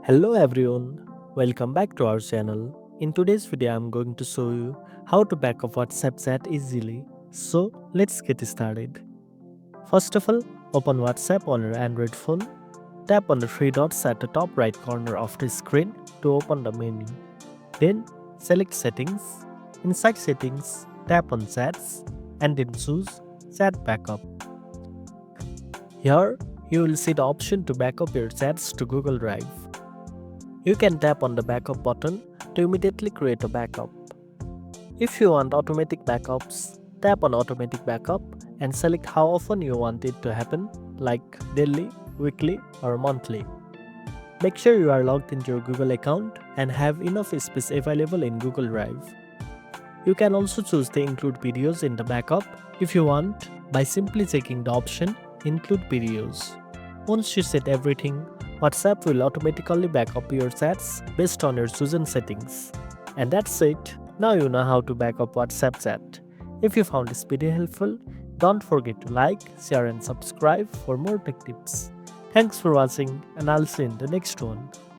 Hello everyone, welcome back to our channel. In today's video, I'm going to show you how to back up WhatsApp chat easily. So let's get started. First of all, open WhatsApp on your Android phone. Tap on the three dots at the top right corner of the screen to open the menu. Then select Settings. Inside Settings, tap on Chats and then choose Chat Backup. Here, you will see the option to backup your chats to Google Drive. You can tap on the backup button to immediately create a backup. If you want automatic backups, tap on automatic backup and select how often you want it to happen, like daily, weekly, or monthly. Make sure you are logged into your Google account and have enough space available in Google Drive. You can also choose to include videos in the backup if you want by simply checking the option Include Videos. Once you set everything, WhatsApp will automatically back up your chats based on your chosen settings. And that's it. Now you know how to back up WhatsApp chat. If you found this video helpful, don't forget to like, share and subscribe for more tech tips. Thanks for watching and I'll see you in the next one.